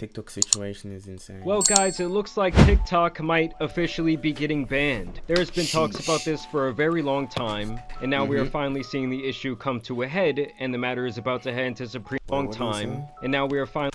TikTok situation is insane. Well guys, it looks like TikTok might officially be getting banned. There has been talks about this for a very long time, and now we are finally seeing the issue come to a head, and the matter is about to head into Supreme and now we are finally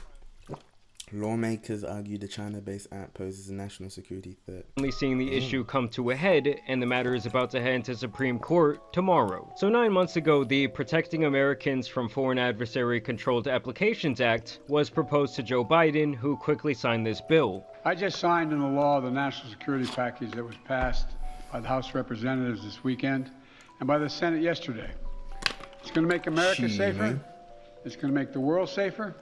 Lawmakers argue the China-based app poses a national security threat. seeing the issue come to a head, and the matter is about to head into Supreme Court tomorrow. So 9 months ago, the Protecting Americans from Foreign Adversary-Controlled Applications Act was proposed to Joe Biden, who quickly signed this bill. I just signed into law the national security package that was passed by the House of Representatives this weekend and by the Senate yesterday. It's going to make America safer. It's going to make the world safer.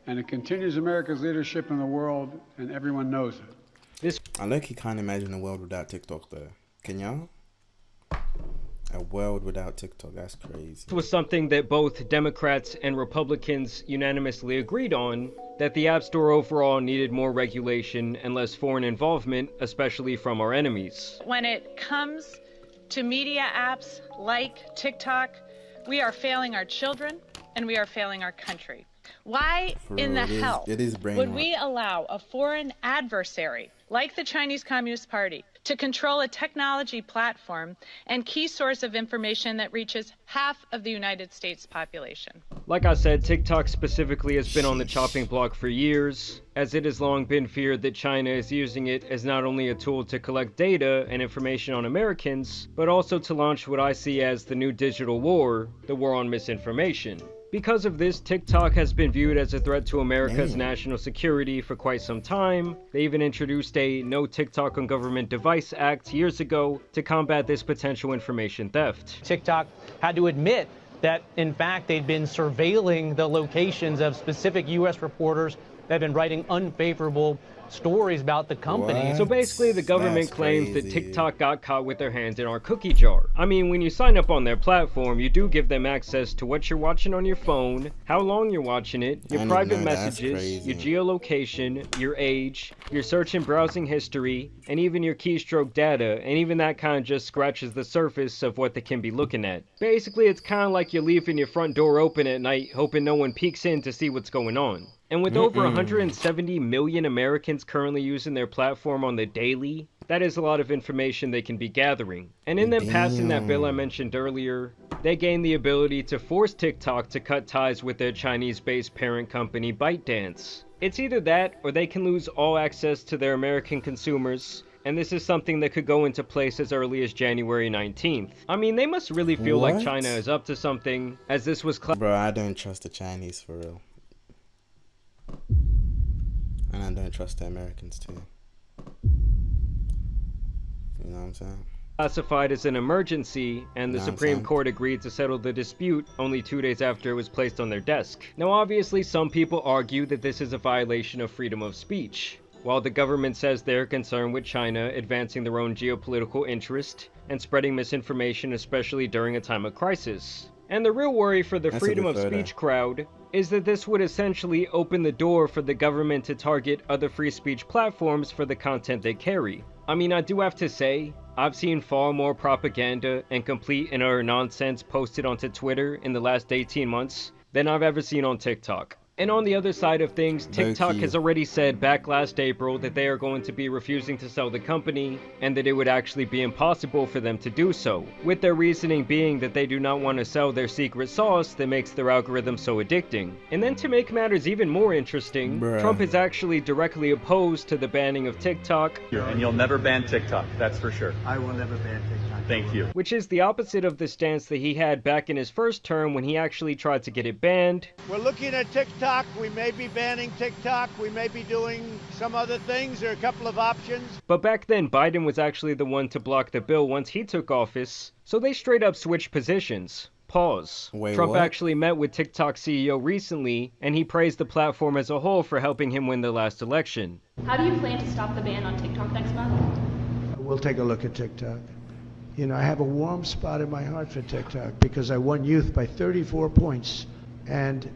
And it continues America's leadership in the world, and everyone knows it. I low-key can't imagine a world without TikTok, though. Can y'all? A world without TikTok, that's crazy. This was something that both Democrats and Republicans unanimously agreed on, that the App Store overall needed more regulation and less foreign involvement, especially from our enemies. When it comes to media apps like TikTok, we are failing our children and we are failing our country. Why in the hell would we allow a foreign adversary like the Chinese Communist Party to control a technology platform and key source of information that reaches half of the United States population? Like I said, TikTok specifically has been on the chopping block for years, as it has long been feared that China is using it as not only a tool to collect data and information on Americans, but also to launch what I see as the new digital war, the war on misinformation. Because of this, TikTok has been viewed as a threat to America's national security for quite some time. They even introduced a No TikTok on Government Device Act years ago to combat this potential information theft. TikTok had to admit that, in fact, they'd been surveilling the locations of specific U.S. reporters that have been writing unfavorable stories about the company. So basically, the government claims that TikTok got caught with their hands in our cookie jar. I mean, when you sign up on their platform, you do give them access to what you're watching on your phone, how long you're watching it, your private messages, your geolocation, your age, your search and browsing history, and even your keystroke data, and even that kind of just scratches the surface of what they can be looking at. Basically, it's kind of like you're leaving your front door open at night, hoping no one peeks in to see what's going on. And with over 170 million Americans currently using their platform on the daily, that is a lot of information they can be gathering. And in them passing that bill I mentioned earlier, they gain the ability to force TikTok to cut ties with their Chinese-based parent company ByteDance. It's either that, or they can lose all access to their American consumers, and this is something that could go into place as early as January 19th. I mean, they must really feel like China is up to something, as this was Bro, I don't trust the Chinese for real. And I don't trust the Americans too. You know what I'm saying? Classified as an emergency, and the Supreme Court agreed to settle the dispute only 2 days after it was placed on their desk. Now obviously some people argue that this is a violation of freedom of speech, while the government says they're concerned with China advancing their own geopolitical interest and spreading misinformation, especially during a time of crisis. And the real worry for the freedom of speech crowd is that this would essentially open the door for the government to target other free speech platforms for the content they carry. I mean, I do have to say, I've seen far more propaganda and complete and utter nonsense posted onto Twitter in the last 18 months than I've ever seen on TikTok. And on the other side of things, TikTok has already said back last April that they are going to be refusing to sell the company, and that it would actually be impossible for them to do so, with their reasoning being that they do not want to sell their secret sauce that makes their algorithm so addicting. And then to make matters even more interesting, Trump is actually directly opposed to the banning of TikTok. And you'll never ban TikTok, that's for sure. I will never ban TikTok. Thank you. Which is the opposite of the stance that he had back in his first term when he actually tried to get it banned. We're looking at TikTok. We may be banning TikTok. We may be doing some other things. There are a couple of options. But back then, Biden was actually the one to block the bill once he took office, so they straight up switched positions. Pause. Trump actually met with TikTok CEO recently, and he praised the platform as a whole for helping him win the last election. How do you plan to stop the ban on TikTok next month? We'll take a look at TikTok. You know, I have a warm spot in my heart for TikTok because I won youth by 34 points. And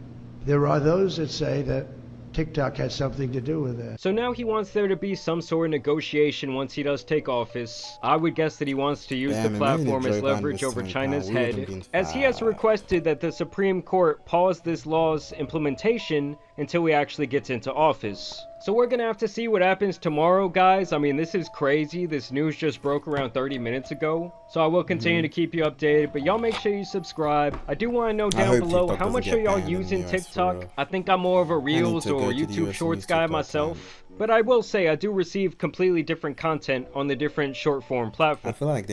there are those that say that TikTok had something to do with it. So now he wants there to be some sort of negotiation once he does take office. I would guess that he wants to use the platform as leverage over China's head, as he has requested that the Supreme Court pause this law's implementation until he actually gets into office. So we're gonna have to see what happens tomorrow, guys. I mean, this is crazy. This news just broke around 30 minutes ago. So I will continue to keep you updated, but y'all make sure you subscribe. I do want to know down below, how much are y'all using TikTok? I think I'm more of a Reels or YouTube Shorts guy myself. But I will say, I do receive completely different content on the different short form platforms. I feel like